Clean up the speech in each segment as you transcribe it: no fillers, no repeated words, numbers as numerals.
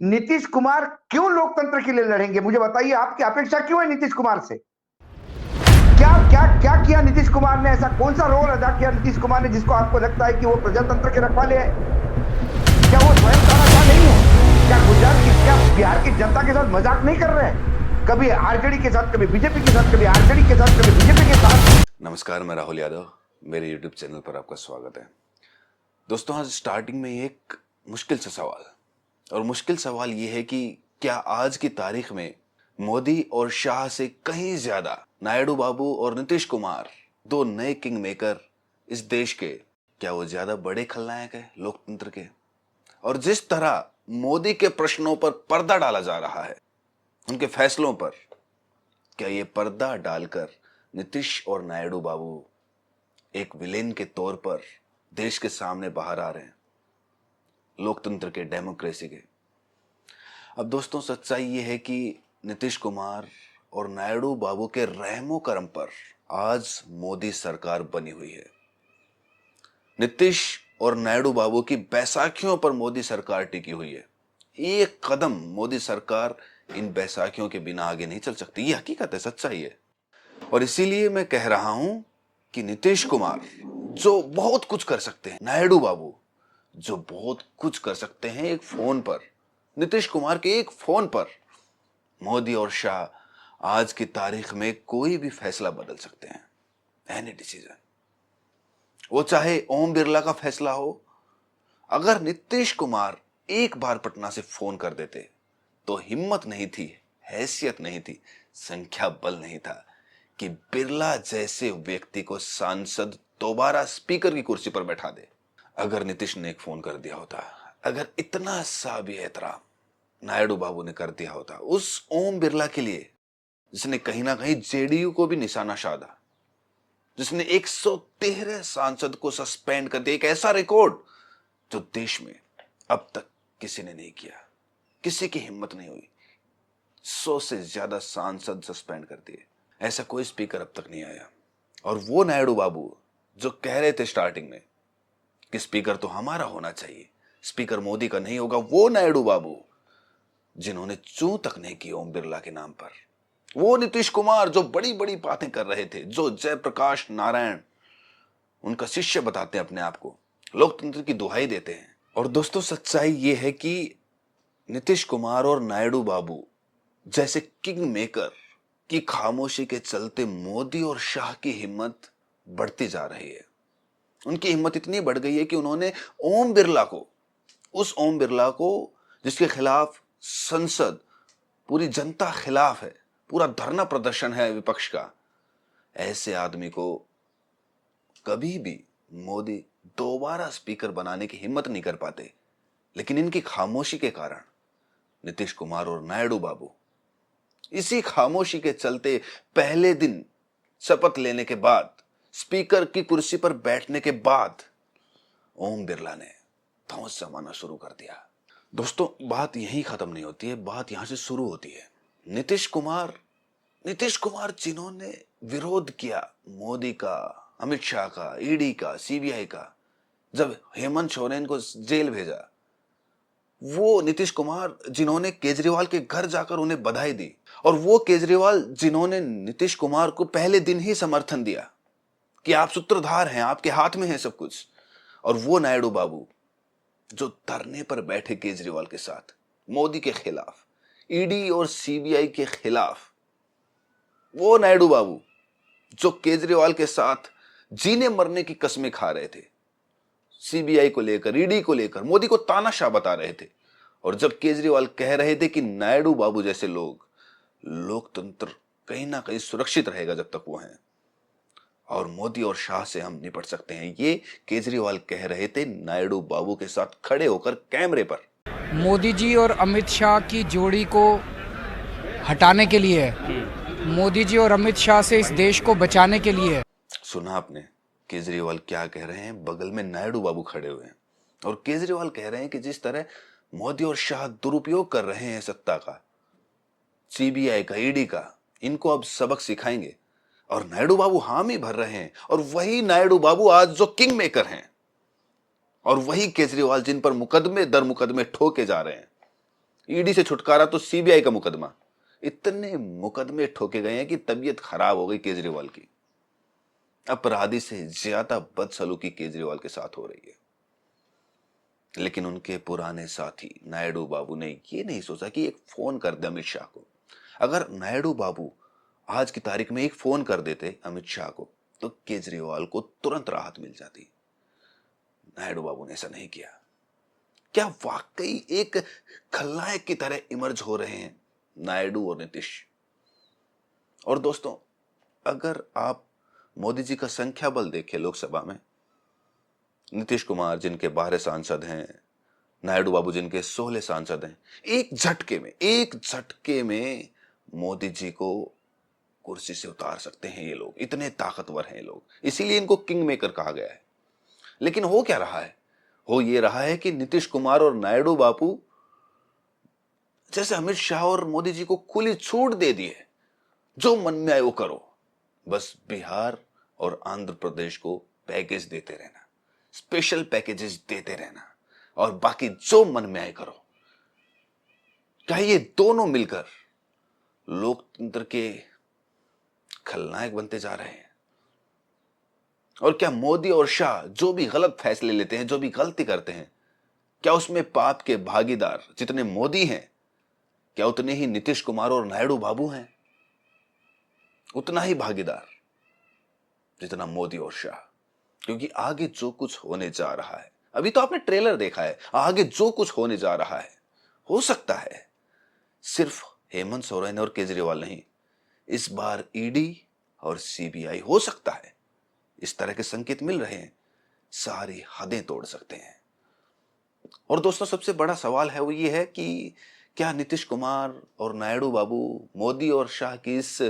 नीतीश कुमार क्यों लोकतंत्र के लिए लड़ेंगे? मुझे बताइए, आपकी अपेक्षा क्यों है नीतीश कुमार से? क्या क्या क्या किया नीतीश कुमार ने? ऐसा कौन सा रोल अदा किया नीतीश कुमार ने जिसको आपको लगता है कि वो प्रजातंत्र के रखवाले है? क्या वो स्वयं तानाशाह नहीं है? क्या गुजरात की, क्या बिहार की जनता के साथ मजाक नहीं कर रहे हैं? कभी आरजेडी के साथ, कभी बीजेपी के साथ, कभी आरजेडी के साथ, कभी बीजेपी के साथ। नमस्कार, मैं राहुल यादव, मेरे यूट्यूब चैनल पर आपका स्वागत है। दोस्तों, आज स्टार्टिंग में एक मुश्किल सा सवाल, और मुश्किल सवाल ये है कि क्या आज की तारीख में मोदी और शाह से कहीं ज्यादा नायडू बाबू और नीतीश कुमार, दो नए किंग मेकर इस देश के, क्या वो ज्यादा बड़े खलनायक है लोकतंत्र के? और जिस तरह मोदी के प्रश्नों पर पर्दा डाला जा रहा है, उनके फैसलों पर, क्या ये पर्दा डालकर नीतीश और नायडू बाबू एक विलेन के तौर पर देश के सामने बाहर आ रहे हैं, लोकतंत्र के, डेमोक्रेसी के? अब दोस्तों, सच्चाई ये है कि नीतीश कुमार और नायडू बाबू के रहमो करम पर आज मोदी सरकार बनी हुई है। नीतीश और नायडू बाबू की बैसाखियों पर मोदी सरकार टिकी हुई है। एक कदम मोदी सरकार इन बैसाखियों के बिना आगे नहीं चल सकती। ये हकीकत है, सच्चाई है। और इसीलिए मैं कह रहा हूं कि नीतीश कुमार जो बहुत कुछ कर सकते हैं, नायडू बाबू जो बहुत कुछ कर सकते हैं, एक फोन पर, नीतीश कुमार के एक फोन पर मोदी और शाह आज की तारीख में कोई भी फैसला बदल सकते हैं। एनी डिसीजन, वो चाहे ओम बिरला का फैसला हो। अगर नीतीश कुमार एक बार पटना से फोन कर देते तो हिम्मत नहीं थी, हैसियत नहीं थी, संख्या बल नहीं था कि बिरला जैसे व्यक्ति को सांसद दोबारा स्पीकर की कुर्सी पर बैठा दे। अगर नीतीश ने एक फोन कर दिया होता, अगर इतना सा भी एहतराम नायडू बाबू ने कर दिया होता उस ओम बिरला के लिए, जिसने कहीं ना कहीं जेडीयू को भी निशाना साधा, जिसने 113 सांसद को सस्पेंड कर दिया, एक ऐसा रिकॉर्ड जो देश में अब तक किसी ने नहीं किया, किसी की हिम्मत नहीं हुई। 100 से ज्यादा सांसद सस्पेंड कर दिए, ऐसा कोई स्पीकर अब तक नहीं आया। और वो नायडू बाबू जो कह रहे थे स्टार्टिंग में कि स्पीकर तो हमारा होना चाहिए, स्पीकर मोदी का नहीं होगा, वो नायडू बाबू जिन्होंने चू तक नहीं की ओम बिरला के नाम पर, वो नीतीश कुमार जो बड़ी बड़ी बातें कर रहे थे, जो जयप्रकाश नारायण उनका शिष्य बताते हैं अपने आप को, लोकतंत्र की दुहाई देते हैं। और दोस्तों, सच्चाई ये है कि नीतीश कुमार और नायडू बाबू जैसे किंग मेकर की खामोशी के चलते मोदी और शाह की हिम्मत बढ़ती जा रही है। उनकी हिम्मत इतनी बढ़ गई है कि उन्होंने ओम बिरला को, उस ओम बिरला को जिसके खिलाफ संसद, पूरी जनता खिलाफ है, पूरा धरना प्रदर्शन है विपक्ष का, ऐसे आदमी को कभी भी मोदी दोबारा स्पीकर बनाने की हिम्मत नहीं कर पाते। लेकिन इनकी खामोशी के कारण नीतीश कुमार और नायडू बाबू, इसी खामोशी के चलते पहले दिन शपथ लेने के बाद, स्पीकर की कुर्सी पर बैठने के बाद, ओम बिरला ने धौंस जमाना शुरू कर दिया। दोस्तों, बात यहीं खत्म नहीं होती है, बात यहां से शुरू होती है। नीतीश कुमार जिन्होंने विरोध किया मोदी का, अमित शाह का, ईडी का, सीबीआई का, जब हेमंत सोरेन को जेल भेजा, वो नीतीश कुमार जिन्होंने केजरीवाल के घर जाकर उन्हें बधाई दी, और वो केजरीवाल जिन्होंने नीतीश कुमार को पहले दिन ही समर्थन दिया कि आप सूत्रधार हैं, आपके हाथ में है सब कुछ, और वो नायडू बाबू जो धरने पर बैठे केजरीवाल के साथ, मोदी के खिलाफ, ईडी और सीबीआई के खिलाफ, वो नायडू बाबू जो केजरीवाल के साथ जीने मरने की कस्में खा रहे थे, सीबीआई को लेकर, ईडी को लेकर मोदी को तानाशाह बता रहे थे। और जब केजरीवाल कह रहे थे कि नायडू बाबू जैसे लोग, लोकतंत्र कहीं ना कहीं सुरक्षित रहेगा जब तक वो हैं, और मोदी और शाह से हम निपट सकते हैं, ये केजरीवाल कह रहे थे नायडू बाबू के साथ खड़े होकर कैमरे पर। मोदी जी और अमित शाह की जोड़ी को हटाने के लिए, मोदी जी और अमित शाह से इस देश को बचाने के लिए। सुना आपने केजरीवाल क्या कह रहे हैं? बगल में नायडू बाबू खड़े हुए हैं और केजरीवाल कह रहे हैं कि जिस तरह मोदी और शाह दुरुपयोग कर रहे हैं सत्ता का, सीबीआई का, ईडी का, इनको अब सबक सिखाएंगे। और नायडू बाबू हामी भर रहे हैं, और वही नायडू बाबू आज जो किंग मेकर हैं, और वही केजरीवाल जिन पर मुकदमे दर मुकदमे ठोके जा रहे हैं, ईडी से छुटकारा तो सीबीआई का मुकदमा। इतने मुकदमे ठोके गए हैं कि तबीयत खराब हो गई केजरीवाल की। अपराधी से ज्यादा बदसलूकी केजरीवाल के साथ हो रही है। लेकिन उनके पुराने साथी नायडू बाबू ने ये नहीं सोचा कि एक फोन कर दे अमित शाह को। अगर नायडू बाबू आज की तारीख में एक फोन कर देते अमित शाह को तो केजरीवाल को तुरंत राहत मिल जाती। नायडू बाबू ने ऐसा नहीं किया। क्या वाकई एक खलनायक की तरह इमर्ज हो रहे हैं नायडू और नीतीश। और दोस्तों, अगर आप मोदी जी का संख्या बल देखें लोकसभा में, नीतीश कुमार जिनके 12 सांसद हैं, नायडू बाबू जिनके 16 सांसद हैं, एक झटके में मोदी जी को कुर्सी से उतार सकते हैं ये लोग। इतने ताकतवर हैं ये लोग, इसीलिए इनको किंग मेकर कहा गया है। लेकिन हो क्या रहा है? हो ये रहा है कि नीतीश कुमार और नायडू बापू जैसे अमित शाह और मोदी जी को खुली छूट दे दी है, जो मन में आए वो करो। बस बिहार और आंध्र प्रदेश को पैकेज देते रहना, स्पेशल पैकेजेस देते रहना, और बाकी जो मन में आए करो। क्या ये दोनों मिलकर लोकतंत्र के खलनायक बनते जा रहे हैं? और क्या मोदी और शाह जो भी गलत फैसले लेते हैं, जो भी गलती करते हैं, क्या उसमें पाप के भागीदार जितने मोदी हैं, क्या उतने ही नीतीश कुमार और नायडू बाबू हैं? उतना ही भागीदार जितना मोदी और शाह। क्योंकि आगे जो कुछ होने जा रहा है, अभी तो आपने ट्रेलर देखा है, आगे जो कुछ होने जा रहा है, हो सकता है सिर्फ हेमंत सोरेन और केजरीवाल नहीं, इस बार ईडी और सीबीआई हो सकता है, इस तरह के संकेत मिल रहे हैं, सारी हदें तोड़ सकते हैं। और दोस्तों, सबसे बड़ा सवाल है वो ये है कि क्या नीतीश कुमार और नायडू बाबू मोदी और शाह की इस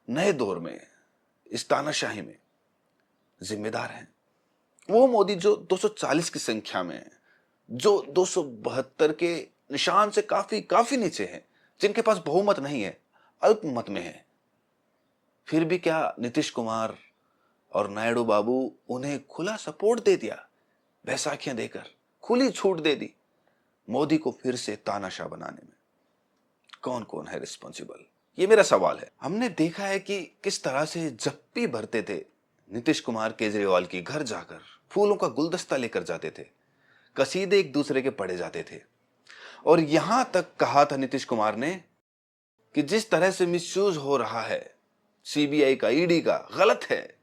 नए दौर में, इस तानाशाही में जिम्मेदार हैं? वो मोदी जो 240 की संख्या में है, जो 272 के निशान से काफी नीचे हैं, जिनके पास बहुमत नहीं है, अल्पमत में है, फिर भी क्या नीतीश कुमार और नायडू बाबू उन्हें खुला सपोर्ट दे दिया? बैसाखियां देकर खुली छूट दे दी मोदी को फिर से तानाशाह बनाने में? कौन कौन है रिस्पॉन्सिबल? ये मेरा सवाल है। हमने देखा है कि किस तरह से जप्पी भरते थे नीतीश कुमार केजरीवाल की घर जाकर, फूलों का गुलदस्ता लेकर जाते थे, कसीदे एक दूसरे के पढ़े जाते थे, और यहां तक कहा था नीतीश कुमार ने कि जिस तरह से मिसयूज हो रहा है सीबीआई का, ईडी का, गलत है।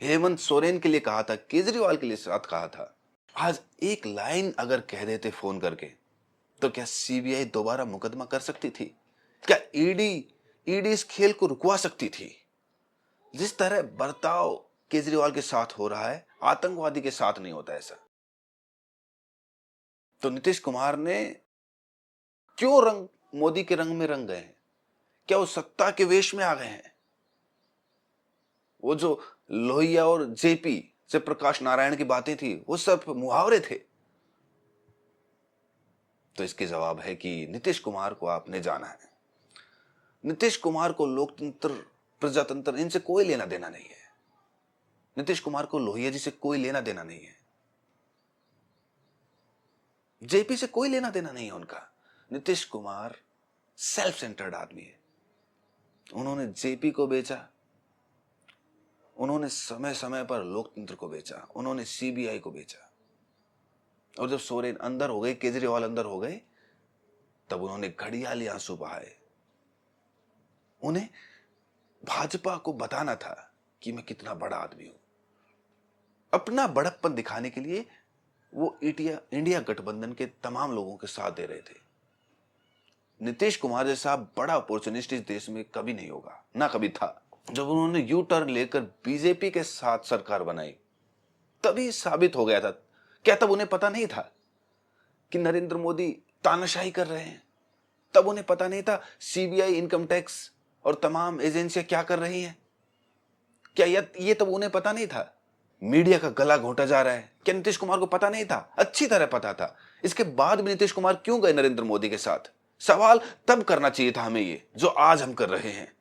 हेमंत सोरेन के लिए कहा था, केजरीवाल के लिए साथ कहा था। आज एक लाइन अगर कह देते फोन करके तो क्या सीबीआई दोबारा मुकदमा कर सकती थी? क्या ईडी इस खेल को रुकवा सकती थी? जिस तरह बर्ताव केजरीवाल के साथ हो रहा है, आतंकवादी के साथ नहीं होता ऐसा। तो नीतीश कुमार ने क्यों रंग मोदी के रंग में रंग गए हैं? क्या वो सत्ता के वेश में आ गए हैं? वो जो लोहिया और जेपी से प्रकाश नारायण की बातें थी, वो सब मुहावरे थे। तो इसके जवाब है कि नीतीश कुमार को आपने जाना है। नीतीश कुमार को लोकतंत्र, प्रजातंत्र, इनसे कोई लेना देना नहीं है। नीतीश कुमार को लोहिया जी से कोई लेना देना नहीं है, जेपी से कोई लेना देना नहीं है उनका। नीतीश कुमार सेल्फ सेंटर्ड आदमी है। उन्होंने जेपी को बेचा, उन्होंने समय समय पर लोकतंत्र को बेचा, उन्होंने सीबीआई को बेचा, और जब सोरेन अंदर हो गए, केजरीवाल अंदर हो गए, तब उन्होंने घड़ियाली आंसू बहाए। उन्हें भाजपा को बताना था कि मैं कितना बड़ा आदमी हूं। अपना बड़प्पन दिखाने के लिए वो इंडिया गठबंधन के तमाम लोगों के साथ दे रहे थे। नीतीश कुमार जैसा बड़ा अपॉर्चुनिस्ट इस देश में कभी नहीं होगा, ना कभी था। जब उन्होंने यू टर्न लेकर बीजेपी के साथ सरकार बनाई, तभी साबित हो गया था। क्या तब उन्हें पता नहीं था कि नरेंद्र मोदी तानाशाही कर रहे हैं? तब उन्हें पता नहीं था सीबीआई, इनकम टैक्स और तमाम एजेंसियां क्या कर रही हैं? क्या ये तब उन्हें पता नहीं था? मीडिया का गला घोंटा जा रहा है, क्या नीतीश कुमार को पता नहीं था? अच्छी तरह पता था। इसके बाद भी नीतीश कुमार क्यों गए नरेंद्र मोदी के साथ? सवाल तब करना चाहिए था हमें, ये जो आज हम कर रहे हैं।